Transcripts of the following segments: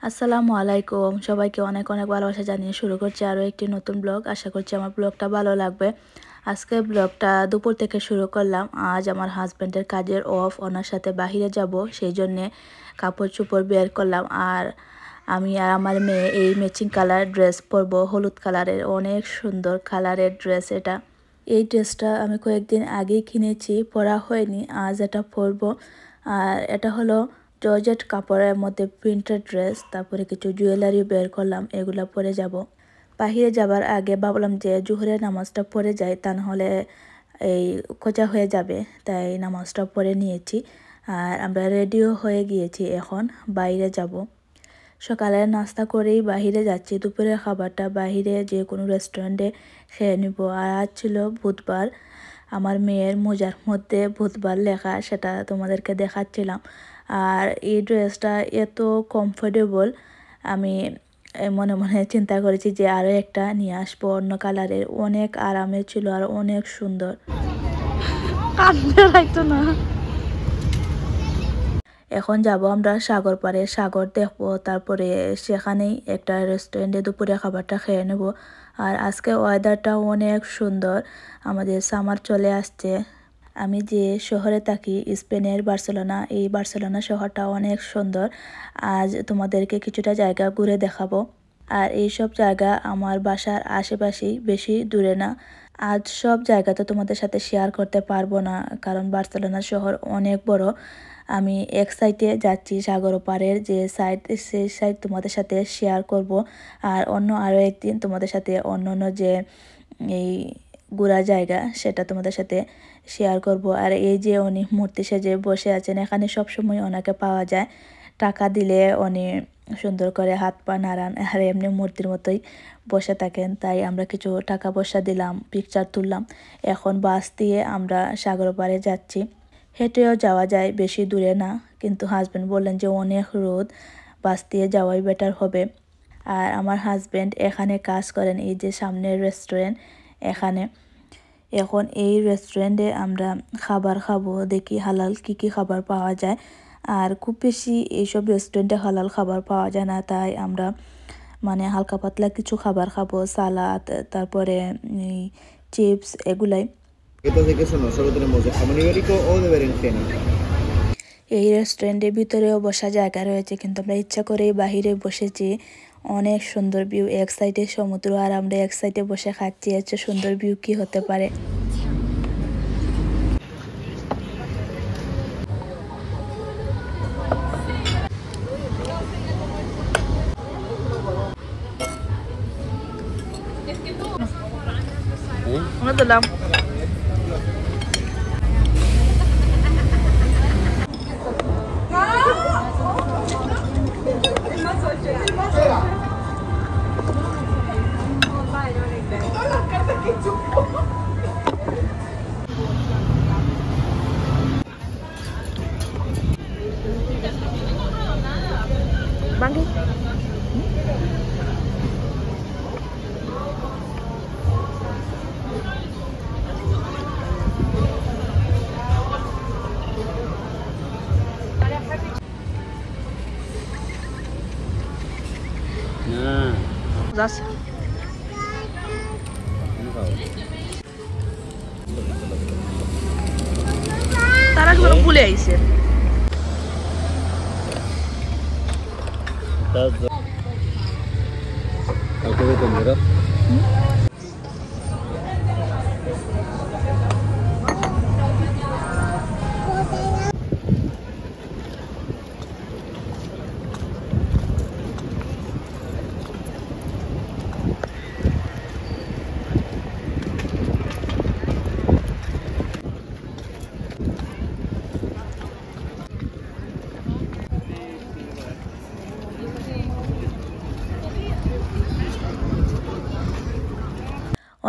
আসসালামু আলাইকুম, সবাইকে অনেক অনেক ভালোবাসা জানিয়ে শুরু করছি আরও একটি নতুন ব্লগ। আশা করছি আমার ব্লগটা ভালো লাগবে। আজকে ব্লগটা দুপুর থেকে শুরু করলাম। আজ আমার হাজব্যান্ডের কাজের অফ, ওনার সাথে বাহিরে যাব, সেই জন্যে কাপড় চোপড় বের করলাম। আর আমি আর আমার মেয়ে এই ম্যাচিং কালার ড্রেস পরবো, হলুদ কালারের, অনেক সুন্দর কালারের ড্রেস এটা। এই ড্রেসটা আমি কয়েকদিন আগেই কিনেছি, পরা হয়নি, আজ এটা পরবো। আর এটা হলো জর্জেট কাপড়ের মধ্যে প্রিন্টেড ড্রেস। তারপরে কিছু জুয়েলারি বের করলাম, এগুলো পরে যাব। বাহিরে যাবার আগে ভাবলাম যে জোহরের নামাজটা পড়ে যাই, তা নাহলে এই কোঁচা হয়ে যাবে, তাই নামাজটা পড়ে নিয়েছি। আর আমরা রেডিও হয়ে গিয়েছি, এখন বাইরে যাব। সকালে নাস্তা করেই বাহিরে যাচ্ছি, দুপুরের খাবারটা বাহিরে যে কোনো রেস্টুরেন্টে খেয়ে নিব। আর আজ ছিল বুধবার, আমার মেয়ের মোজার মধ্যে বুধবার লেখা, সেটা তোমাদেরকে দেখাচ্ছিলাম। আর এই ড্রেসটা এত কমফোর্টেবল, আমি মনে মনে চিন্তা করেছি যে আরও একটা নিয়ে আসবো অন্য কালারের। অনেক আরামের ছিল আর অনেক সুন্দর। কাঁদতে লাগতো না। এখন যাব আমরা সাগর পাড়ে, সাগর দেখবো, তারপরে সেখানেই একটা রেস্টুরেন্টে দুপুরে খাবারটা খেয়ে নেব। আর আজকে ওয়েদারটা অনেক সুন্দর, আমাদের সামার চলে আসছে। আমি যে শহরে থাকি, স্পেনের বার্সেলোনা, এই বার্সেলোনা শহরটা অনেক সুন্দর। আজ তোমাদেরকে কিছুটা জায়গা ঘুরে দেখাবো। আর এই সব জায়গা আমার বাসার আশেপাশেই, বেশি দূরে না। আজ সব জায়গা তো তোমাদের সাথে শেয়ার করতে পারবো না, কারণ বার্সেলোনা শহর অনেক বড়। আমি এক সাইডে যাচ্ছি সাগর পাড়ের যে সাইড, সেই সাইড তোমাদের সাথে শেয়ার করব। আর আরও একদিন তোমাদের সাথে অন্য যে এই ঘোরা জায়গা, সেটা তোমাদের সাথে শেয়ার করব। আর এই যে উনি মূর্তি সেজে বসে আছেন, এখানে সবসময় ওনাকে পাওয়া যায়। টাকা দিলে উনি সুন্দর করে হাত পা নাড়ান, আর এমনি মূর্তির মতোই বসে থাকেন। তাই আমরা কিছু টাকা পয়সা দিলাম, পিকচার তুললাম। এখন বাস দিয়ে আমরা সাগর পাড়ে যাচ্ছি। হেঁটেও যাওয়া যায়, বেশি দূরে না, কিন্তু হাজব্যান্ড বললেন যে অনেক রোদ, বাস দিয়ে যাওয়াই বেটার হবে। আর আমার হাজব্যান্ড এখানে কাজ করেন, এই যে সামনের রেস্টুরেন্ট এখানে। এখন এই রেস্টুরেন্টে আমরা খাবার খাবো, দেখি হালাল কি খাবার পাওয়া যায়। আর খুব বেশি এইসব রেস্টুরেন্টে হালাল খাবার পাওয়া যায় না, তাই আমরা হালকা পাতলা কিছু খাবার খাবো, সালাদ, তারপরে চিপস, এগুলাই। এই রেস্টুরেন্টের ভিতরেও বসার জায়গা রয়েছে, কিন্তু আমরা ইচ্ছা করেই বাহিরে বসেছি। অনেক সুন্দর ভিউ, এক সাইডে সমুদ্র আর আমরা এক সাইডে বসে খাচ্ছি। এর চেয়ে সুন্দর ভিউ কি হতে পারে। দিলাম বাঙ্গি। যাচ্ছে তারা ভুলে আইছে।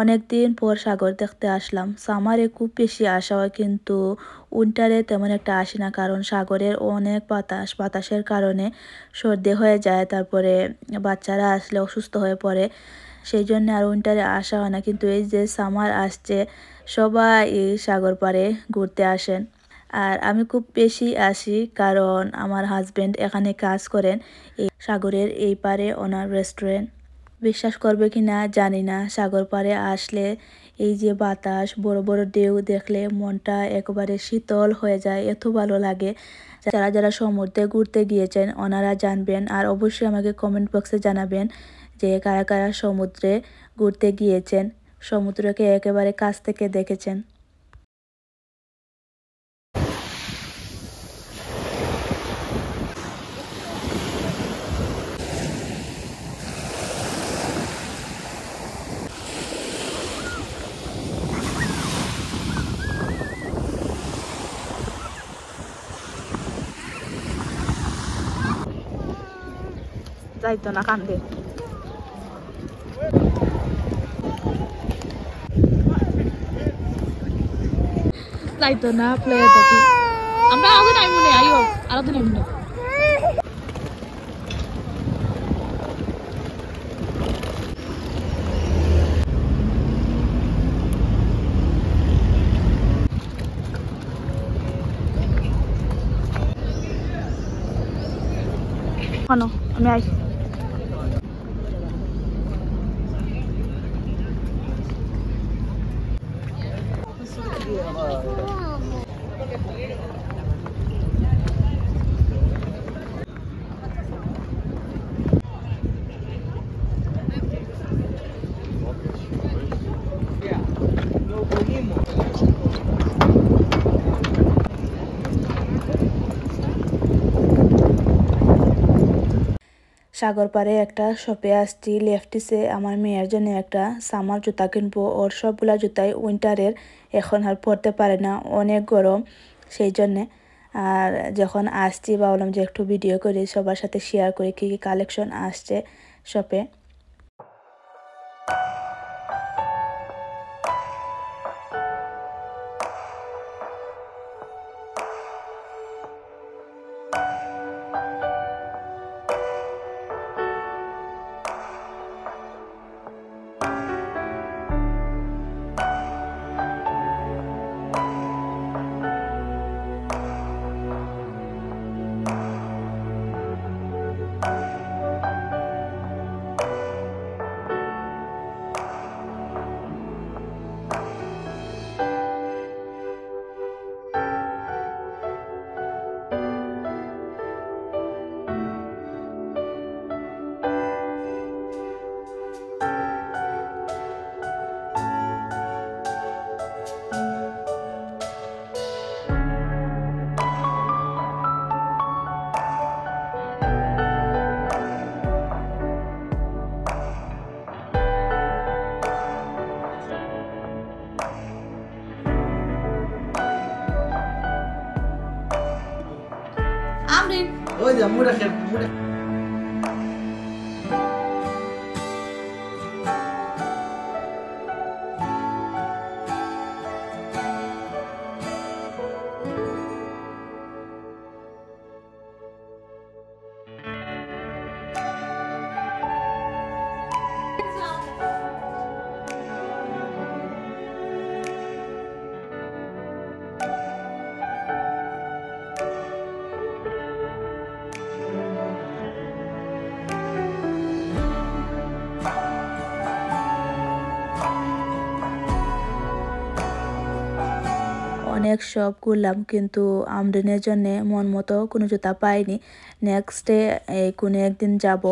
অনেক দিন পর সাগর দেখতে আসলাম। সামারে খুব বেশি আসা হয়, কিন্তু উইন্টারে তেমন একটা আসি না, কারণ সাগরের অনেক বাতাসের কারণে সর্দি হয়ে যায়, তারপরে বাচ্চারা আসলে অসুস্থ হয়ে পড়ে, সেই জন্য আর উইন্টারে আসা হয় না। কিন্তু এই যে সামার আসছে, সবাই এই সাগর পাড়ে ঘুরতে আসেন। আর আমি খুব বেশি আসি কারণ আমার হাজবেন্ড এখানে কাজ করেন এই সাগরের এই পারে ওনার রেস্টুরেন্ট। বিশ্বাস করবে কি না জানি না, সাগর পাড়ে আসলে এই যে বাতাস, বড় বড় ঢেউ দেখলে মনটা একেবারে শীতল হয়ে যায়, এত ভালো লাগে। যারা যারা সমুদ্রে ঘুরতে গিয়েছেন ওনারা জানবেন, আর অবশ্যই আমাকে কমেন্ট বক্সে জানাবেন যে কারা কারা সমুদ্রে ঘুরতে গিয়েছেন, সমুদ্রকে একেবারে কাছ থেকে দেখেছেন। যাইতো না কান্দে, যাইতো না প্লে দেখি আমরা আগে নাই মনে আইও আর তো নাই মনে কেন আমি আইছি। সাগর পাড়ে একটা শপে আসছি লেফটিসে, আমার মেয়ের জন্য একটা সামার জুতা কিনবো। ওর সবগুলা জুতাই উইন্টারের, এখন আর পরতে পারে না, অনেক গরম সেই জন্যে। আর যখন আসছি ভাবলাম যে একটু ভিডিও করি, সবার সাথে শেয়ার করি কী কী কালেকশন আসছে শপে। Amrin. Oye, mura, mura. অনেক শপ ঘুরলাম কিন্তু আমরিনের জন্য মন মতো কোনো জুতা পাইনি। নেক্সট ডে এই কোনো একদিন যাব।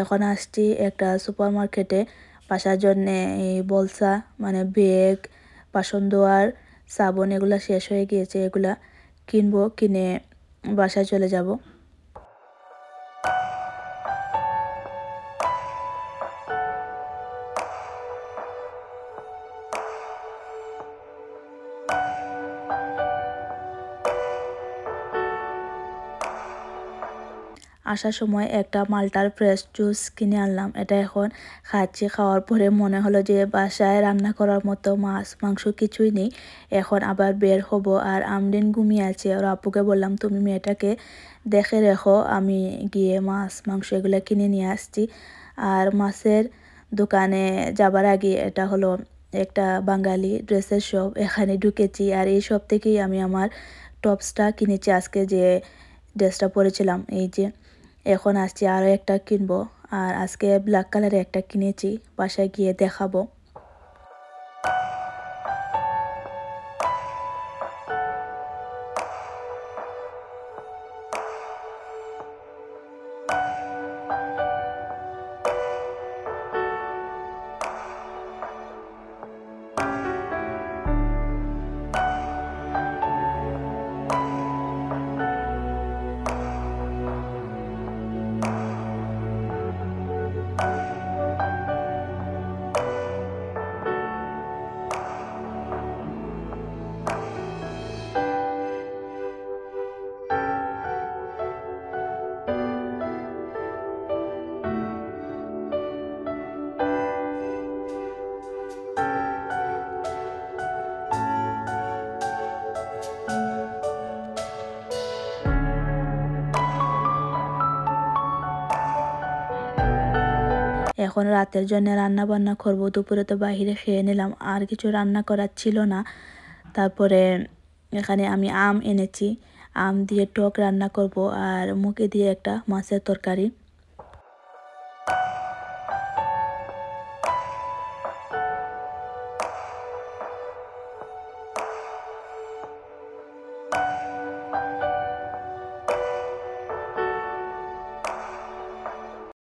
এখন আসছি একটা সুপার মার্কেটে বাসার জন্যে এই বলসা মানে ব্যাগ, বাসন ধোয়ার সাবান এগুলা শেষ হয়ে গিয়েছে, এগুলা কিনবো, কিনে বাসায় চলে যাব। আসার সময় একটা মাল্টার ফ্রেশ জুস কিনে আনলাম, এটা এখন খাচ্ছি। খাওয়ার পরে মনে হলো যে বাসায় রান্না করার মতো মাছ মাংস কিছুই নেই, এখন আবার বের হব। আর আমরিন ঘুমিয়ে আছে, ওর আপুকে বললাম তুমি মেয়েটাকে দেখে রেখো, আমি গিয়ে মাছ মাংস এগুলো কিনে নিয়ে আসছি। আর মাছের দোকানে যাবার আগে এটা হলো একটা বাঙালি ড্রেসের শপ, এখানে ঢুকেছি। আর এই শপ থেকেই আমি আমার টপসটা কিনেছি, আজকে যে ড্রেসটা পরেছিলাম এই যে। এখন আসছি আরও একটা কিনবো, আর আজকে ব্ল্যাক কালারের একটা কিনেছি, বাসায় গিয়ে দেখাবো। এখন রাতের জন্য রান্না বান্না করব। দুপুরে তো বাইরে খেয়ে নিলাম, আর কিছু রান্না করার ছিল না। তারপরে এখানে আমি আম এনেছি, আম দিয়ে টক রান্না করব, আর মুখে দিয়ে একটা মাছের তরকারি।